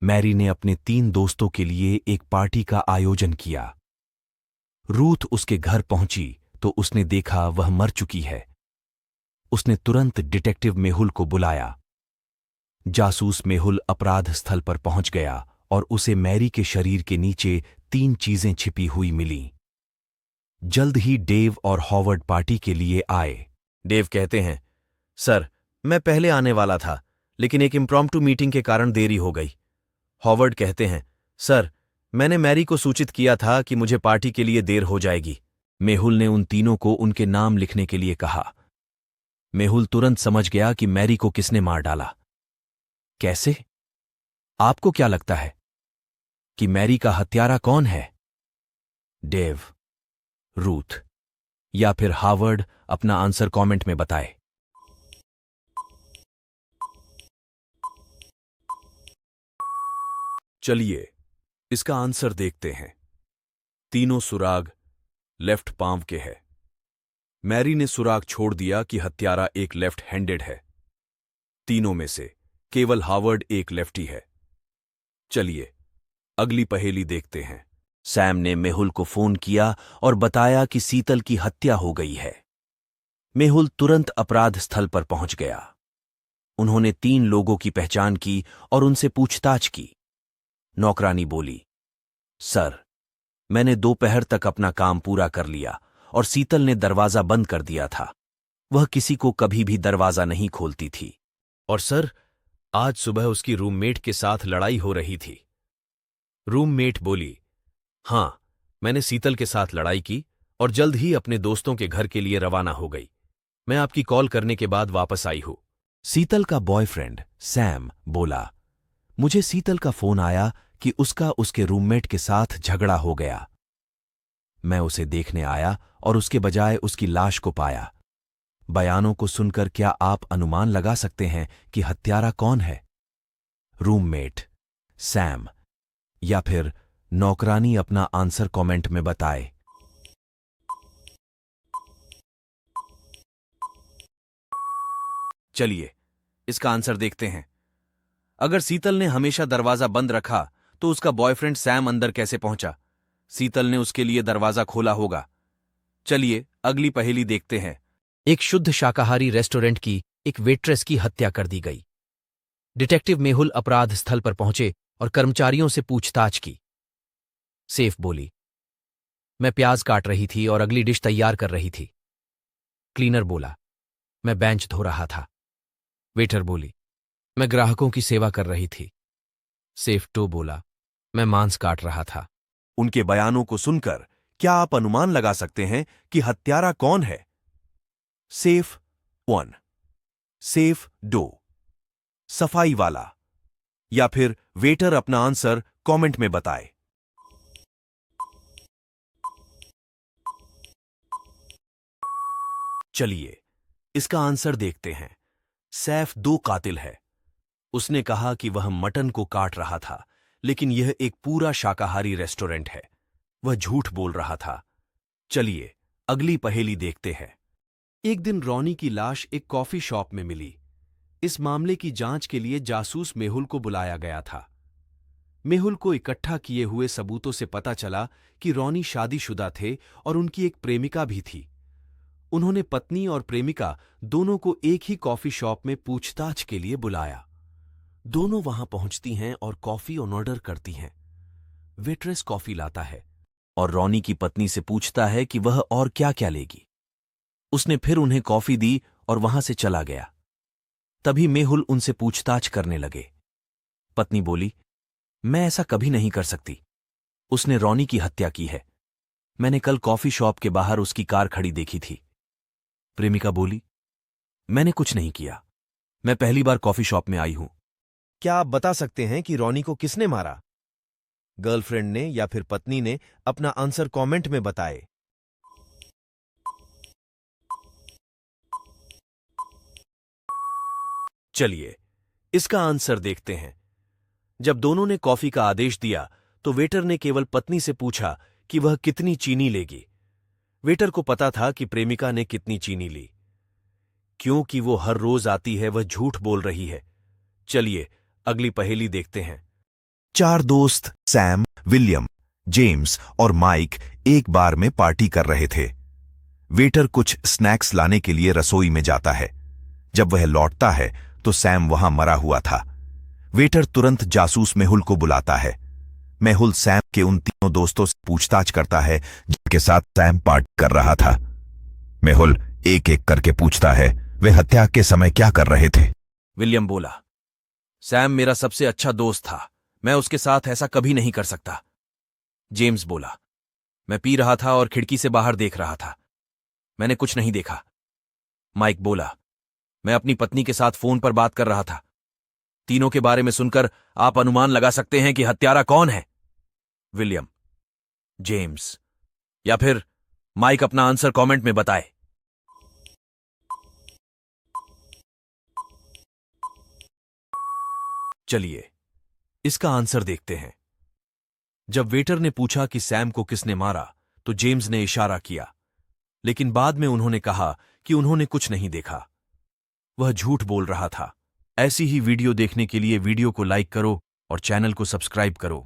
Mary ने अपने 3 दोस्तों के लिए एक पार्टी का आयोजन किया। रूथ उसके घर पहुंची तो उसने देखा वह मर चुकी है। उसने तुरंत डिटेक्टिव मेहुल को बुलाया। जासूस मेहुल अपराध स्थल पर पहुंच गया और उसे मैरी के शरीर के नीचे 3 चीजें छिपी हुई मिलीं। जल्द ही डेव और हॉवर्ड पार्टी के लिए आए। डेव कहते हैं, सर, मैं पहले आने वाला था, लेकिन एक इम्प्रॉम्प्टू मीटिंग के कारण देरी हो गई। हॉवर्ड कहते हैं, सर, मैंने मैरी को सूचित किया था कि मुझे पार्टी के लिए देर हो जाएगी। मेहुल ने उन तीनों को उनके नाम लिखने के लिए कहा। मेहुल तुरंत समझ गया कि मैरी को किसने मार डाला। कैसे? आपको क्या लगता है कि मैरी का हत्यारा कौन है? डेव, रूथ या फिर हावर्ड? अपना आंसर कमेंट में बताएं। चलिए इसका आंसर देखते हैं। तीनों सुराग लेफ्ट पांव के हैं। मैरी ने सुराग छोड़ दिया कि हत्यारा एक लेफ्ट हैंडेड है। तीनों में से केवल हावर्ड एक लेफ्टी है। चलिए अगली पहेली देखते हैं। सैम ने मेहुल को फोन किया और बताया कि शीतल की हत्या हो गई है। मेहुल तुरंत अपराध स्थल पर पहुंच गया। उन्होंने 3 लोगों की पहचान की और उनसे पूछताछ की। नौकरानी बोली, सर, मैंने दोपहर तक अपना काम पूरा कर लिया और शीतल ने दरवाजा बंद कर दिया था। वह किसी को कभी भी दरवाजा नहीं खोलती थी। और सर, आज सुबह उसकी रूममेट के साथ लड़ाई हो रही थी। रूममेट बोली, हां, मैंने शीतल के साथ लड़ाई की और जल्द ही अपने दोस्तों के घर के लिए रवाना हो गई। मैं आपकी कॉल करने के बाद वापस आई हूं। शीतल का बॉयफ्रेंड सैम बोला, मुझे शीतल का फोन आया कि उसका उसके रूममेट के साथ झगड़ा हो गया। मैं उसे देखने आया और उसके बजाय उसकी लाश को पाया। बयानों को सुनकर क्या आप अनुमान लगा सकते हैं कि हत्यारा कौन है? रूममेट, सैम या फिर नौकरानी? अपना आंसर कमेंट में बताएं। चलिए इसका आंसर देखते हैं। अगर शीतल ने हमेशा दरवाजा बंद रखा तो उसका बॉयफ्रेंड सैम अंदर कैसे पहुंचा? शीतल ने उसके लिए दरवाजा खोला होगा। चलिए अगली पहेली देखते हैं। एक शुद्ध शाकाहारी रेस्टोरेंट की एक वेट्रेस की हत्या कर दी गई। डिटेक्टिव मेहुल अपराध स्थल पर पहुंचे और कर्मचारियों से पूछताछ की। सेफ बोली, मैं प्याज काट रही थी और अगली डिश तैयार कर रही थी। क्लीनर बोला, मैं बेंच धो रहा था। वेटर बोली, मैं ग्राहकों की सेवा कर रही थी। सेफ टो बोला, मैं मांस काट रहा था। उनके बयानों को सुनकर क्या आप अनुमान लगा सकते हैं कि हत्यारा कौन है? सेफ 1, सेफ 2, सफाई वाला या फिर वेटर? अपना आंसर कमेंट में बताएं। चलिए इसका आंसर देखते हैं। सैफ 2 कातिल है। उसने कहा कि वह मटन को काट रहा था, लेकिन यह एक पूरा शाकाहारी रेस्टोरेंट है। वह झूठ बोल रहा था। चलिए अगली पहेली देखते हैं। एक दिन रॉनी की लाश एक कॉफी शॉप में मिली। इस मामले की जांच के लिए जासूस मेहुल को बुलाया गया था। मेहुल को इकट्ठा किए हुए सबूतों से पता चला कि रॉनी शादीशुदा थे और उनकी एक प्रेमिका भी थी। उन्होंने पत्नी और प्रेमिका दोनों को एक ही कॉफी शॉप में पूछताछ के लिए बुलाया। दोनों वहां पहुंचती हैं और कॉफी ऑर्डर करती हैं। वेट्रेस कॉफी लाता है और रॉनी की पत्नी से पूछता है कि वह और क्या क्या लेगी। उसने फिर उन्हें कॉफी दी और वहां से चला गया। तभी मेहुल उनसे पूछताछ करने लगे। पत्नी बोली, मैं ऐसा कभी नहीं कर सकती। उसने रॉनी की हत्या की है। मैंने कल कॉफी शॉप के बाहर उसकी कार खड़ी देखी थी। प्रेमिका बोली, मैंने कुछ नहीं किया। मैं पहली बार कॉफी शॉप में आई हूं। क्या आप बता सकते हैं कि रॉनी को किसने मारा? गर्लफ्रेंड ने या फिर पत्नी ने? अपना आंसर कमेंट में बताएं। चलिए इसका आंसर देखते हैं। जब दोनों ने कॉफी का आदेश दिया तो वेटर ने केवल पत्नी से पूछा कि वह कितनी चीनी लेगी। वेटर को पता था कि प्रेमिका ने कितनी चीनी ली। क्योंकि वो हर रोज आती है, वह झूठ बोल रही है। चलिए अगली पहेली देखते हैं। चार दोस्त सैम, विलियम, जेम्स और माइक एक बार में पार्टी कर रहे थे। वेटर कुछ स्नैक्स लाने के लिए रसोई में जाता है। जब वह लौटता है तो सैम वहां मरा हुआ था। वेटर तुरंत जासूस मेहुल को बुलाता है। मेहुल सैम के उन तीनों दोस्तों से पूछताछ करता है जिनके साथ सैम पार्टी कर रहा था। मेहुल एक एक करके पूछता है, वे हत्या के समय क्या कर रहे थे? विलियम बोला, सैम मेरा सबसे अच्छा दोस्त था, मैं उसके साथ ऐसा कभी नहीं कर सकता। जेम्स बोला, मैं पी रहा था और खिड़की से बाहर देख रहा था, मैंने कुछ नहीं देखा। माइक बोला, मैं अपनी पत्नी के साथ फोन पर बात कर रहा था। तीनों के बारे में सुनकर आप अनुमान लगा सकते हैं कि हत्यारा कौन है। विलियम, जेम्स या फिर माइक अपना आंसर कमेंट में बताए। चलिए इसका आंसर देखते हैं। जब वेटर ने पूछा कि सैम को किसने मारा तो जेम्स ने इशारा किया, लेकिन बाद में उन्होंने कहा कि उन्होंने कुछ नहीं देखा। वह झूठ बोल रहा था। ऐसी ही वीडियो देखने के लिए वीडियो को लाइक करो और चैनल को सब्सक्राइब करो।